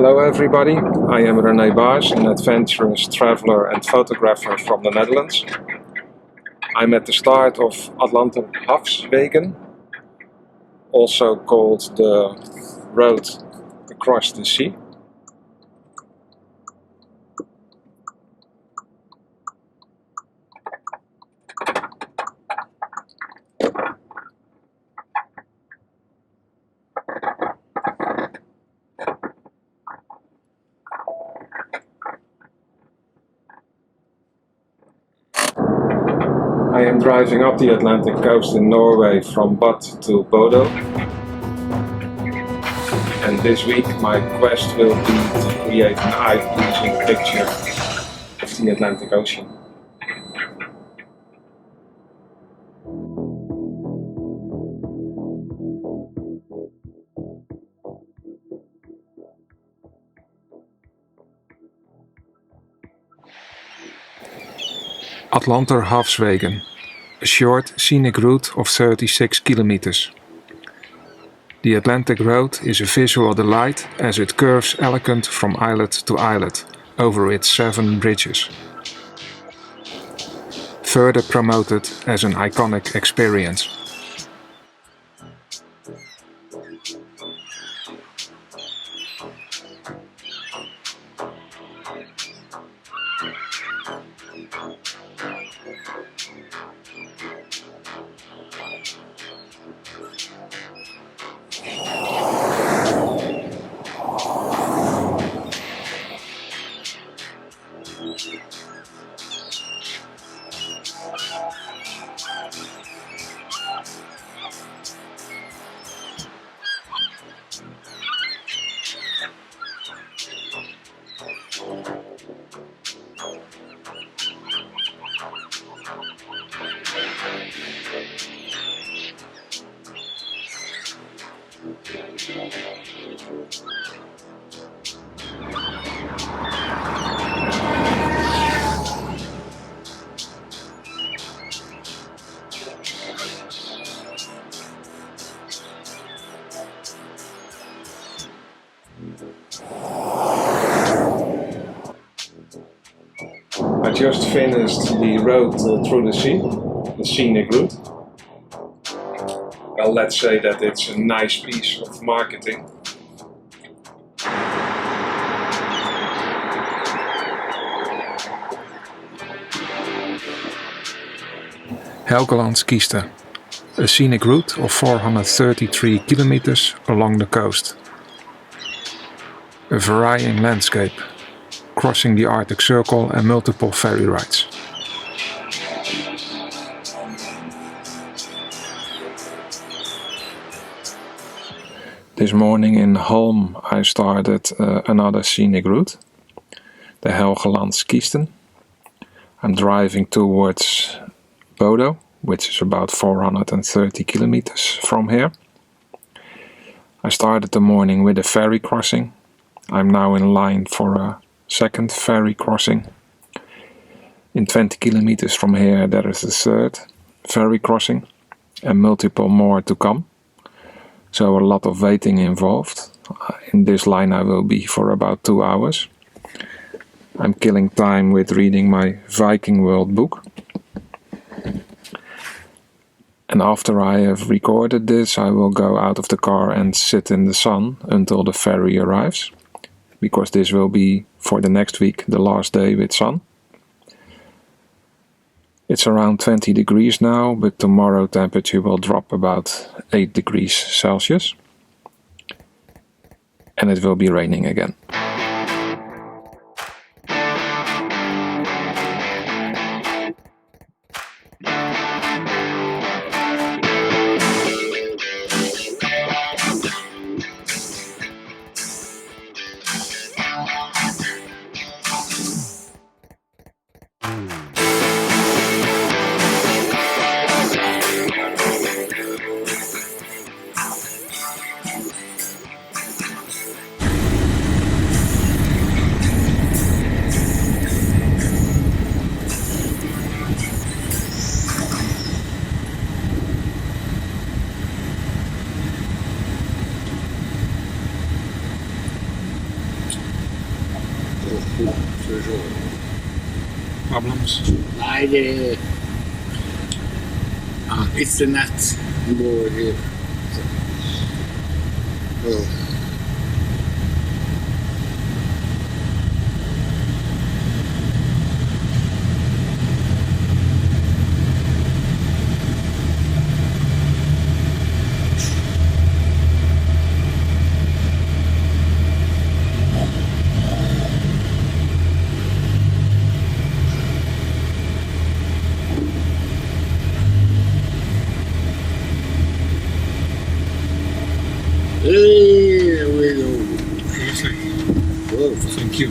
Hello everybody, I am René Baars, an adventurous traveler and photographer from the Netherlands. I'm at the start of Atalantic Coast, also called the road across the sea. I am driving up the Atlantic coast in Norway from Bad to Bodo. And this week my quest will be to create an eye-pleasing picture of the Atlantic Ocean. Atalantic Coast, a short scenic route of 36 kilometers. The Atlantic Road is a visual delight as it curves elegant from islet to islet over its 7 bridges. Further promoted as an iconic experience. I just finished the road through the sea, the scenic route. Well, let's say that it's a nice piece of marketing. Helgelands Kiste, a scenic route of 433 kilometers along the coast. A varying landscape, crossing the Arctic Circle and multiple ferry rides. This morning in Holm I started another scenic route, the Helgelands Kiste. I'm driving towards Bodo, which is about 430 kilometers from here. I started the morning with a ferry crossing. I'm now in line for a second ferry crossing. In 20 kilometers from here there is a third ferry crossing and multiple more to come. So a lot of waiting involved. In this line I will be for about 2 hours. I'm killing time with reading my Viking World book. And after I have recorded this I will go out of the car and sit in the sun until the ferry arrives. Because this will be, for the next week, the last day with sun. It's around 20 degrees now, but tomorrow temperature will drop about 8 degrees Celsius. And it will be raining again. ce jour. Problems? Nej, det... it's the net more here. Oh. Hey, we go. Whoa. Thank you.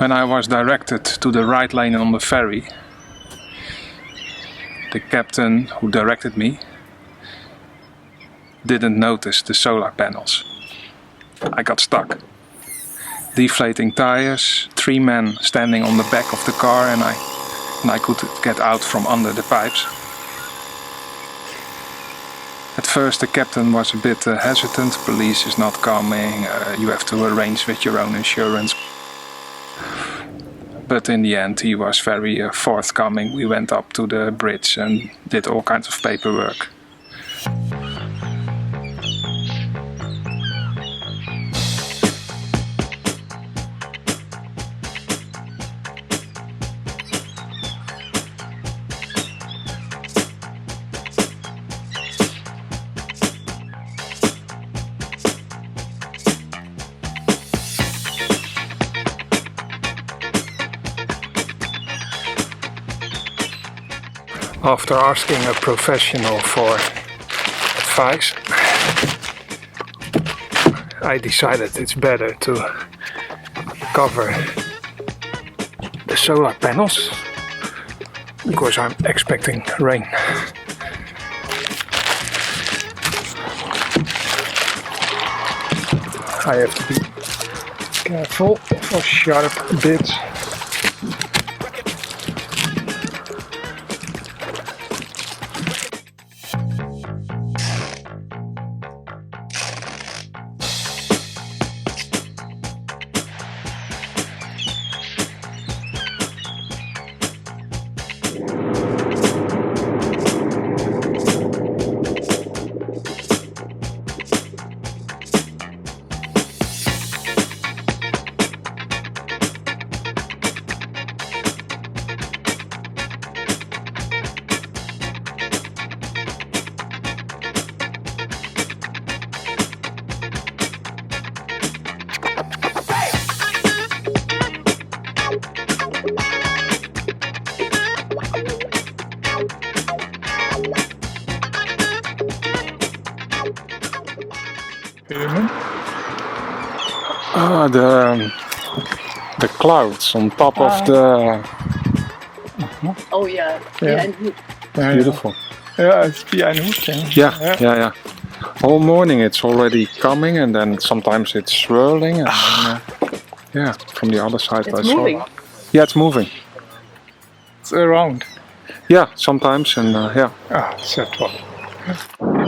When I was directed to the right lane on the ferry, the captain who directed me didn't notice the solar panels. I got stuck. Deflating tires, 3 men standing on the back of the car, and I could get out from under the pipes. At first the captain was a bit hesitant. Police is not coming, you have to arrange with your own insurance. But in the end he was very forthcoming. We went up to the bridge and did all kinds of paperwork. After asking a professional for advice, I decided it's better to cover the solar panels because I'm expecting rain. I have to be careful for sharp bits. The clouds on top of the... Oh yeah, Yeah. and Beautiful. Ja, het is via een hoek. Yeah. All morning it's already coming and then sometimes it's swirling and then, from the other side it's I saw. moving. Yeah, it's moving. It's around. Yeah, sometimes and It's that one.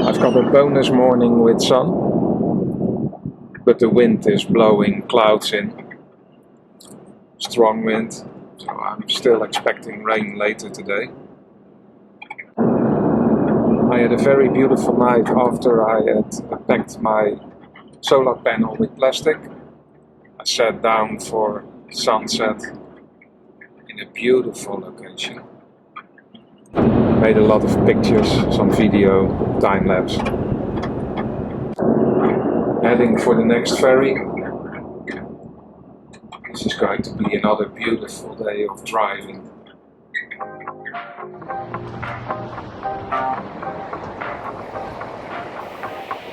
I've got a bonus morning with sun, but the wind is blowing clouds in. Strong wind, so I'm still expecting rain later today. I had a very beautiful night after I had packed my solar panel with plastic. I sat down for sunset in a beautiful location. Made a lot of pictures, some video, time-lapse. Heading for the next ferry. This is going to be another beautiful day of driving.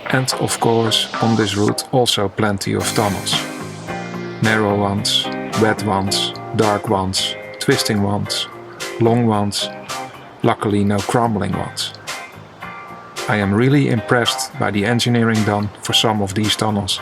And of course, on this route also plenty of tunnels. Narrow ones, wet ones, dark ones, twisting ones, long ones, luckily no crumbling ones. I am really impressed by the engineering done for some of these tunnels.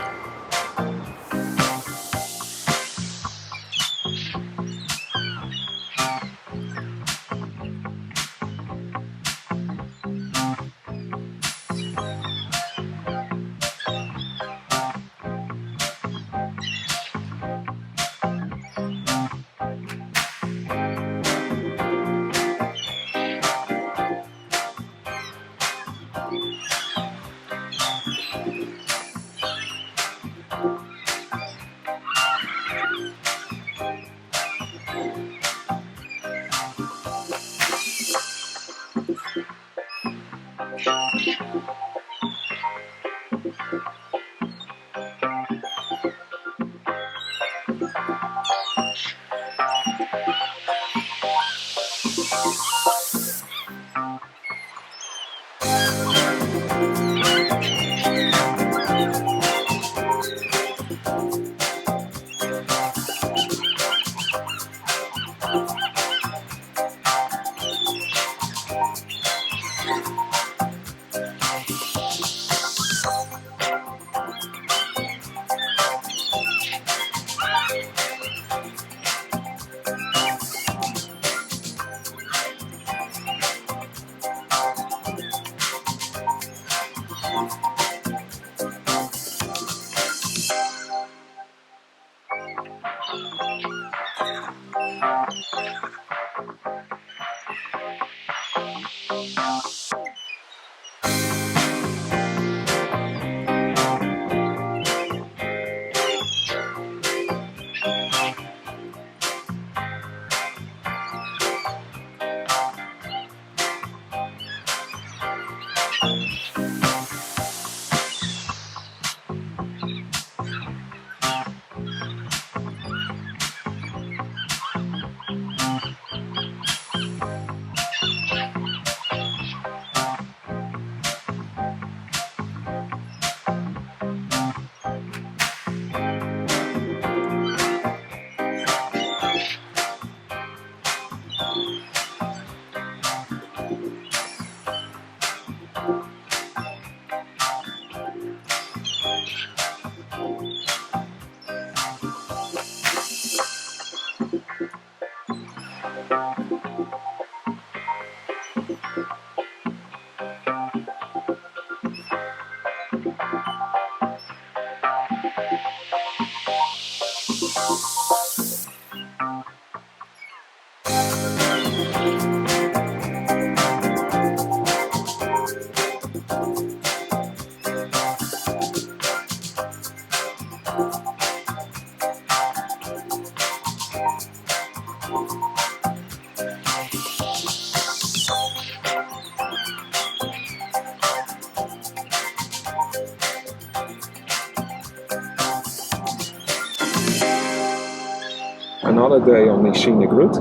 Another day on the scenic route.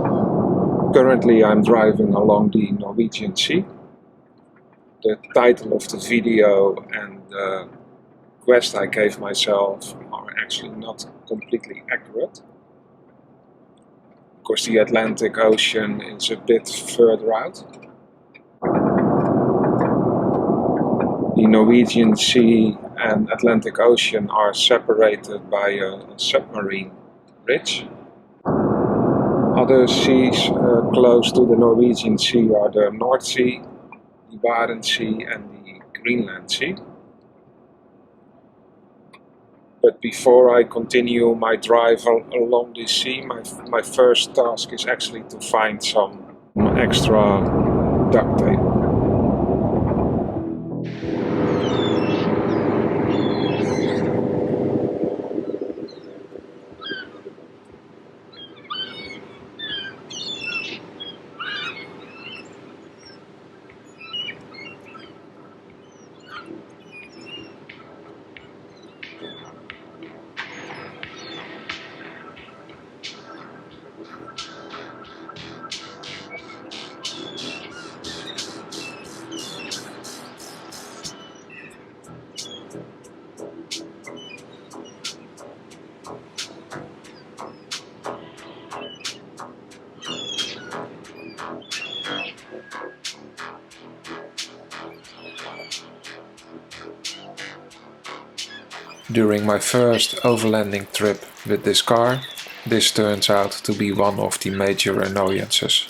Currently I'm driving along the Norwegian Sea. The title of the video and the quest I gave myself are actually not completely accurate. Of course, the Atlantic Ocean is a bit further out. The Norwegian Sea and Atlantic Ocean are separated by a submarine bridge. Other seas close to the Norwegian Sea are the North Sea, the Barents Sea and the Greenland Sea. But before I continue my drive along the sea, my first task is actually to find some extra duct tape. During my first overlanding trip with this car, this turns out to be one of the major annoyances.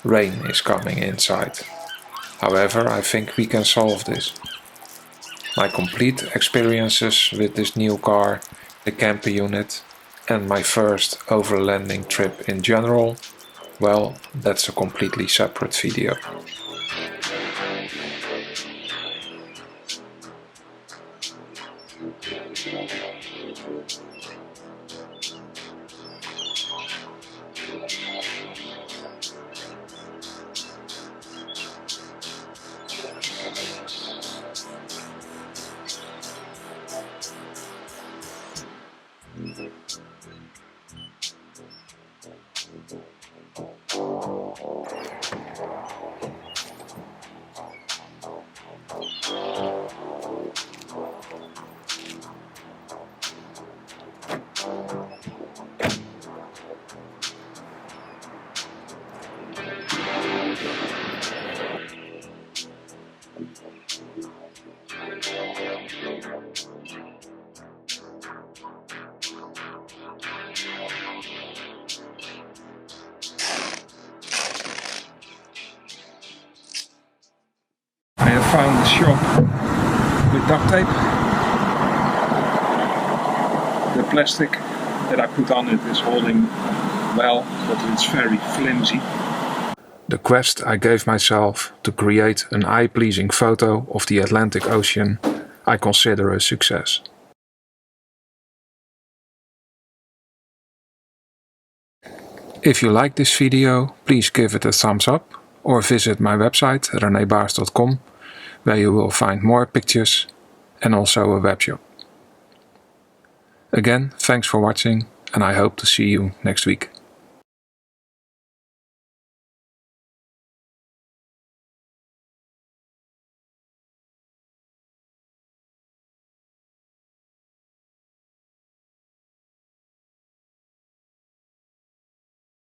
Rain is coming inside. However, I think we can solve this. My complete experiences with this new car, the camper unit, and my first overlanding trip in general, well, that's a completely separate video. I have found a shop with duct tape. The plastic that I put on it is holding well, but it's very flimsy. The quest I gave myself to create an eye-pleasing photo of the Atlantic Ocean I consider a success. If you like this video, please give it a thumbs up or visit my website renebaars.com, where you will find more pictures and also a webshop. Again, thanks for watching, and I hope to see you next week.